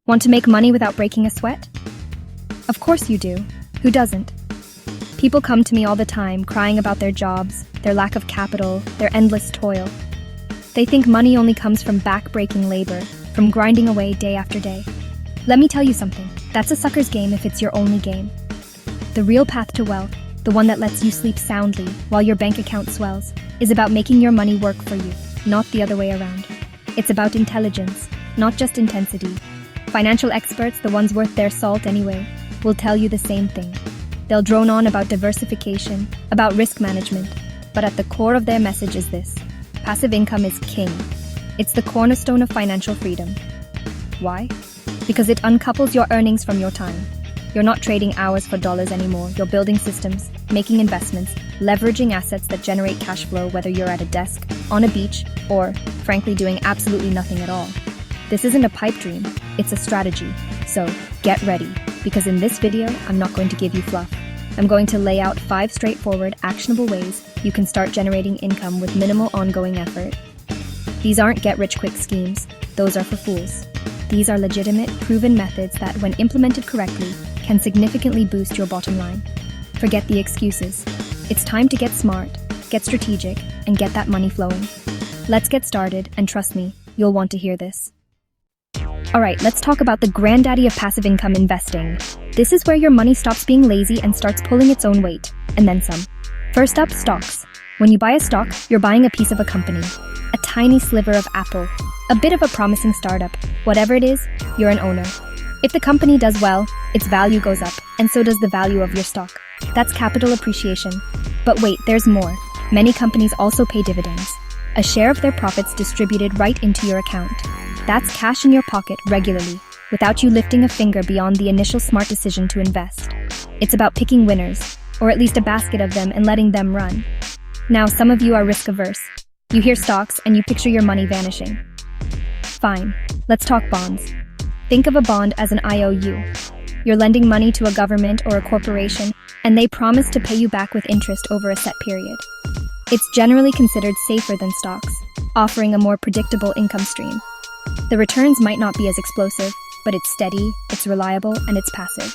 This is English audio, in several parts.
Want to make money without breaking a sweat? Of course you do. Who doesn't? People come to me all the time crying about their jobs, their lack of capital, their endless toil. They think money only comes from back-breaking labor, from grinding away day after day. Let me tell you something. That's a sucker's game if it's your only game. The real path to wealth, the one that lets you sleep soundly while your bank account swells, is about making your money work for you, not the other way around. It's about intelligence, not just intensity. Financial experts, the ones worth their salt anyway, will tell you the same thing. They'll drone on about diversification, about risk management, but at the core of their message is this: passive income is king. It's the cornerstone of financial freedom. Why? Because it uncouples your earnings from your time. You're not trading hours for dollars anymore. You're building systems, making investments, leveraging assets that generate cash flow, whether you're at a desk, on a beach, or, frankly, doing absolutely nothing at all. This isn't a pipe dream, it's a strategy. So, get ready, because in this video, I'm not going to give you fluff. I'm going to lay out 5 straightforward, actionable ways you can start generating income with minimal ongoing effort. These aren't get-rich-quick schemes. Those are for fools. These are legitimate, proven methods that, when implemented correctly, can significantly boost your bottom line. Forget the excuses. It's time to get smart, get strategic, and get that money flowing. Let's get started, and trust me, you'll want to hear this. Alright, let's talk about the granddaddy of passive income investing. This is where your money stops being lazy and starts pulling its own weight, and then some. First up, stocks. When you buy a stock, you're buying a piece of a company. A tiny sliver of Apple. A bit of a promising startup. Whatever it is, you're an owner. If the company does well, its value goes up, and so does the value of your stock. That's capital appreciation. But wait, there's more. Many companies also pay dividends. A share of their profits distributed right into your account. That's cash in your pocket regularly, without you lifting a finger beyond the initial smart decision to invest. It's about picking winners, or at least a basket of them, and letting them run. Now, some of you are risk-averse. You hear stocks and you picture your money vanishing. Fine, let's talk bonds. Think of a bond as an IOU. You're lending money to a government or a corporation, and they promise to pay you back with interest over a set period. It's generally considered safer than stocks, offering a more predictable income stream. The returns might not be as explosive, but it's steady, it's reliable, and it's passive.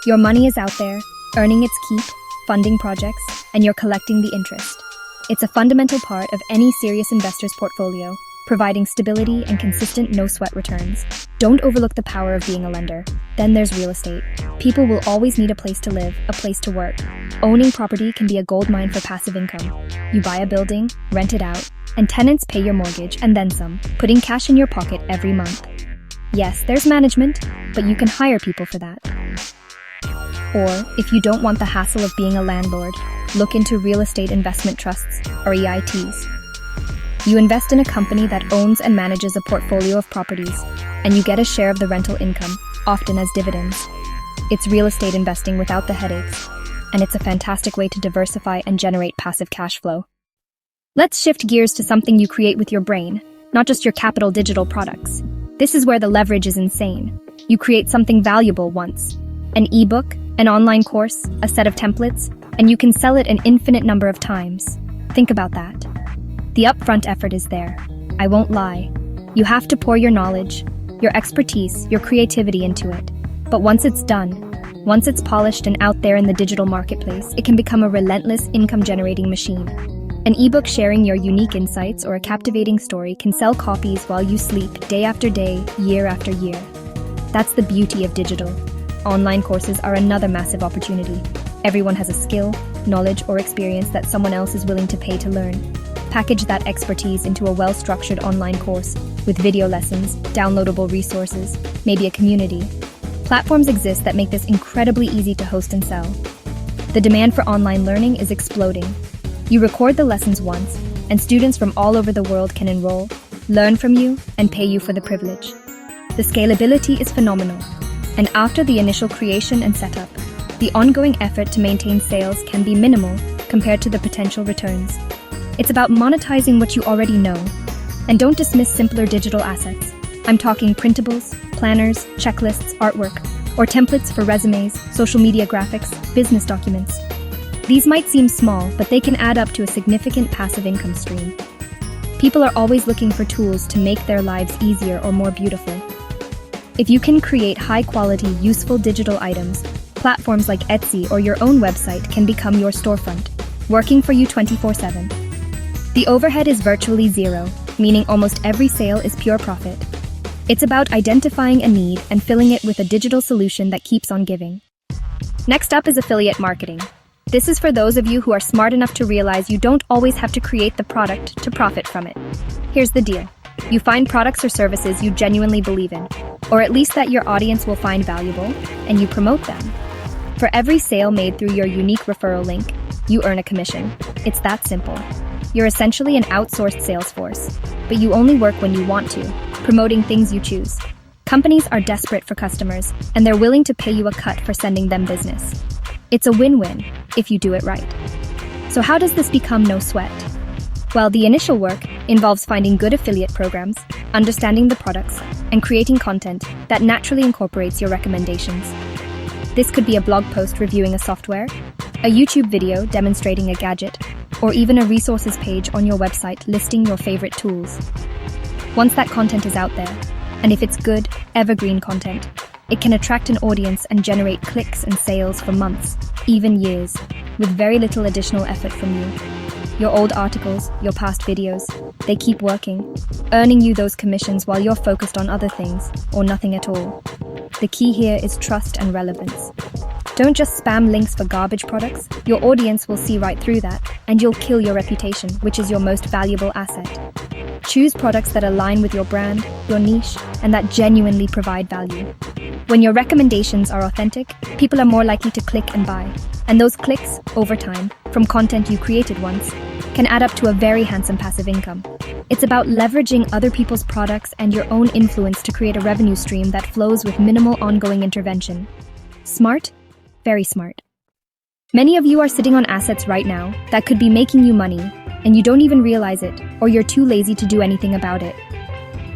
Your money is out there, earning its keep, funding projects, and you're collecting the interest. It's a fundamental part of any serious investor's portfolio, providing stability and consistent no-sweat returns. Don't overlook the power of being a lender. Then there's real estate. People will always need a place to live, a place to work. Owning property can be a goldmine for passive income. You buy a building, rent it out, and tenants pay your mortgage and then some, putting cash in your pocket every month. Yes, there's management, but you can hire people for that. Or, if you don't want the hassle of being a landlord, look into real estate investment trusts, or EITs. You invest in a company that owns and manages a portfolio of properties, and you get a share of the rental income, often as dividends. It's real estate investing without the headaches, and it's a fantastic way to diversify and generate passive cash flow. Let's shift gears to something you create with your brain, not just your capital digital products. This is where the leverage is insane. You create something valuable once. An ebook, an online course, a set of templates, and you can sell it an infinite number of times. Think about that. The upfront effort is there. I won't lie. You have to pour your knowledge, your expertise, your creativity into it. But once it's done, once it's polished and out there in the digital marketplace, it can become a relentless income-generating machine. An ebook sharing your unique insights or a captivating story can sell copies while you sleep day after day, year after year. That's the beauty of digital. Online courses are another massive opportunity. Everyone has a skill, knowledge, or experience that someone else is willing to pay to learn. Package that expertise into a well-structured online course with video lessons, downloadable resources, maybe a community. Platforms exist that make this incredibly easy to host and sell. The demand for online learning is exploding. You record the lessons once, and students from all over the world can enroll, learn from you, and pay you for the privilege. The scalability is phenomenal, and after the initial creation and setup, the ongoing effort to maintain sales can be minimal compared to the potential returns. It's about monetizing what you already know. And don't dismiss simpler digital assets. I'm talking printables, planners, checklists, artwork, or templates for resumes, social media graphics, business documents. These might seem small, but they can add up to a significant passive income stream. People are always looking for tools to make their lives easier or more beautiful. If you can create high-quality, useful digital items, platforms like Etsy or your own website can become your storefront, working for you 24/7. The overhead is virtually zero, meaning almost every sale is pure profit. It's about identifying a need and filling it with a digital solution that keeps on giving. Next up is affiliate marketing. This is for those of you who are smart enough to realize you don't always have to create the product to profit from it. Here's the deal. You find products or services you genuinely believe in, or at least that your audience will find valuable, and you promote them. For every sale made through your unique referral link, you earn a commission. It's that simple. You're essentially an outsourced sales force, but you only work when you want to, promoting things you choose. Companies are desperate for customers, and they're willing to pay you a cut for sending them business. It's a win-win if you do it right. So how does this become no sweat? Well, the initial work involves finding good affiliate programs, understanding the products, and creating content that naturally incorporates your recommendations. This could be a blog post reviewing a software, a YouTube video demonstrating a gadget, or even a resources page on your website listing your favorite tools. Once that content is out there, and if it's good, evergreen content, it can attract an audience and generate clicks and sales for months, even years, with very little additional effort from you. Your old articles, your past videos, they keep working, earning you those commissions while you're focused on other things, or nothing at all. The key here is trust and relevance. Don't just spam links for garbage products. Your audience will see right through that, and you'll kill your reputation, which is your most valuable asset. Choose products that align with your brand, your niche, and that genuinely provide value. When your recommendations are authentic, people are more likely to click and buy. And those clicks, over time, from content you created once, can add up to a very handsome passive income. It's about leveraging other people's products and your own influence to create a revenue stream that flows with minimal ongoing intervention. Smart? Very smart. Many of you are sitting on assets right now that could be making you money, and you don't even realize it, or you're too lazy to do anything about it.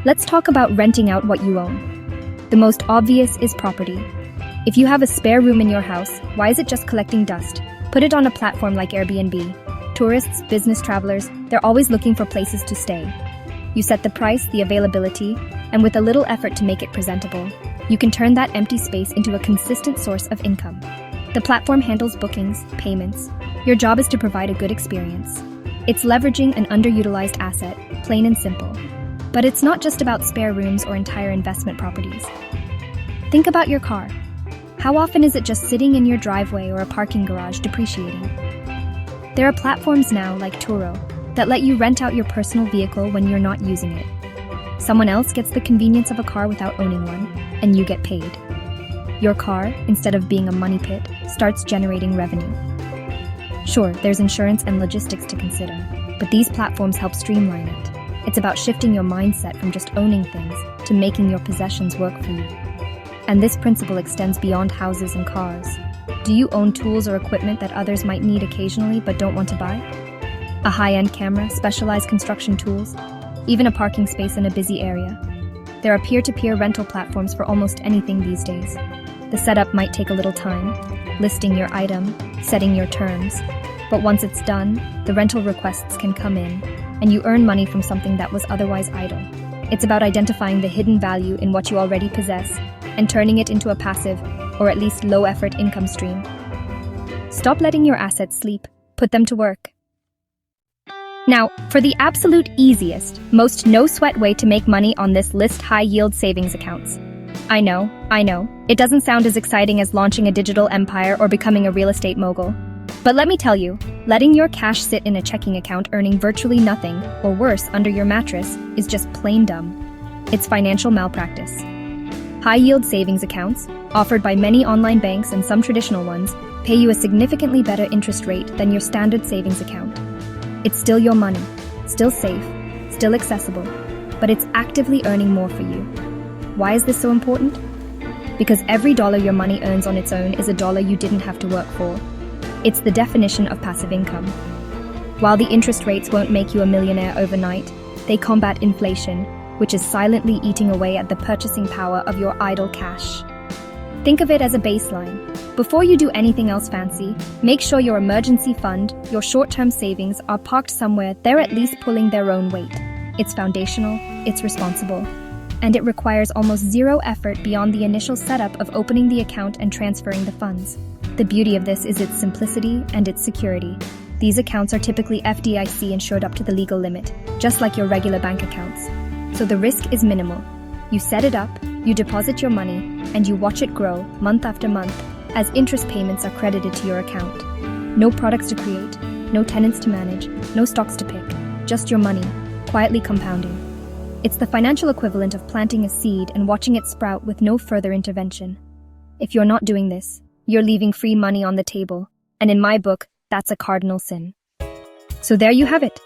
Let's talk about renting out what you own. The most obvious is property. If you have a spare room in your house, why is it just collecting dust? Put it on a platform like Airbnb. Tourists, business travelers, they're always looking for places to stay. You set the price, the availability, and with a little effort to make it presentable, you can turn that empty space into a consistent source of income. The platform handles bookings, payments. Your job is to provide a good experience. It's leveraging an underutilized asset, plain and simple. But it's not just about spare rooms or entire investment properties. Think about your car. How often is it just sitting in your driveway or a parking garage depreciating? There are platforms now like Turo that let you rent out your personal vehicle when you're not using it. Someone else gets the convenience of a car without owning one, and you get paid. Your car, instead of being a money pit, starts generating revenue. Sure, there's insurance and logistics to consider, but these platforms help streamline it. It's about shifting your mindset from just owning things to making your possessions work for you. And this principle extends beyond houses and cars. Do you own tools or equipment that others might need occasionally but don't want to buy? A high-end camera, specialized construction tools, even a parking space in a busy area. There are peer-to-peer rental platforms for almost anything these days. The setup might take a little time, listing your item, setting your terms, but once it's done, the rental requests can come in, and you earn money from something that was otherwise idle. It's about identifying the hidden value in what you already possess and turning it into a passive, or at least low-effort income stream. Stop letting your assets sleep. Put them to work. Now, for the absolute easiest, most no-sweat way to make money on this list, high-yield savings accounts. I know. It doesn't sound as exciting as launching a digital empire or becoming a real estate mogul. But let me tell you, letting your cash sit in a checking account earning virtually nothing, or worse, under your mattress, is just plain dumb. It's financial malpractice. High-yield savings accounts, offered by many online banks and some traditional ones, pay you a significantly better interest rate than your standard savings account. It's still your money, still safe, still accessible, but it's actively earning more for you. Why is this so important? Because every dollar your money earns on its own is a dollar you didn't have to work for. It's the definition of passive income. While the interest rates won't make you a millionaire overnight, they combat inflation, which is silently eating away at the purchasing power of your idle cash. Think of it as a baseline. Before you do anything else fancy, make sure your emergency fund, your short-term savings are parked somewhere they're at least pulling their own weight. It's foundational, it's responsible. and it requires almost zero effort beyond the initial setup of opening the account and transferring the funds. The beauty of this is its simplicity and its security. These accounts are typically FDIC insured up to the legal limit, just like your regular bank accounts. So the risk is minimal. You set it up, you deposit your money, and you watch it grow month after month as interest payments are credited to your account. No products to create, no tenants to manage, no stocks to pick, just your money, quietly compounding. It's the financial equivalent of planting a seed and watching it sprout with no further intervention. If you're not doing this, you're leaving free money on the table, and in my book, that's a cardinal sin. So there you have it.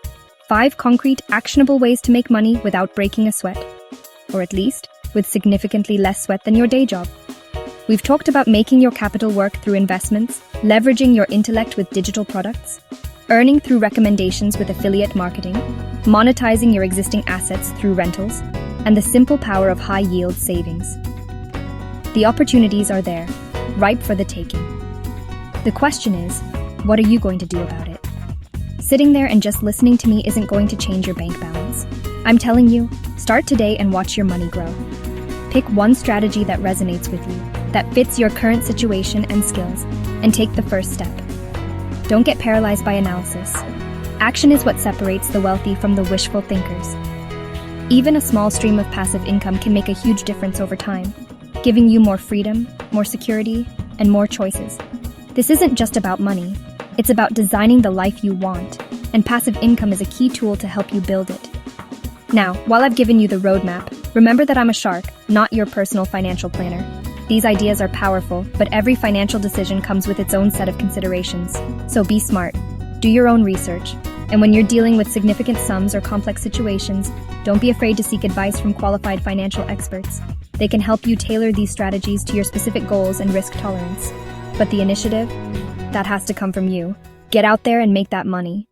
5 concrete, actionable ways to make money without breaking a sweat. Or at least, with significantly less sweat than your day job. We've talked about making your capital work through investments, leveraging your intellect with digital products, earning through recommendations with affiliate marketing, monetizing your existing assets through rentals, and the simple power of high-yield savings. The opportunities are there, ripe for the taking. The question is, what are you going to do about it? Sitting there and just listening to me isn't going to change your bank balance. I'm telling you, start today and watch your money grow. Pick one strategy that resonates with you, that fits your current situation and skills, and take the first step. Don't get paralyzed by analysis. Action is what separates the wealthy from the wishful thinkers. Even a small stream of passive income can make a huge difference over time, giving you more freedom, more security, and more choices. This isn't just about money. It's about designing the life you want, and passive income is a key tool to help you build it. Now, while I've given you the roadmap, remember that I'm a shark, not your personal financial planner. These ideas are powerful, but every financial decision comes with its own set of considerations. So be smart, do your own research, and when you're dealing with significant sums or complex situations, don't be afraid to seek advice from qualified financial experts. They can help you tailor these strategies to your specific goals and risk tolerance. But the initiative? That has to come from you. Get out there and make that money.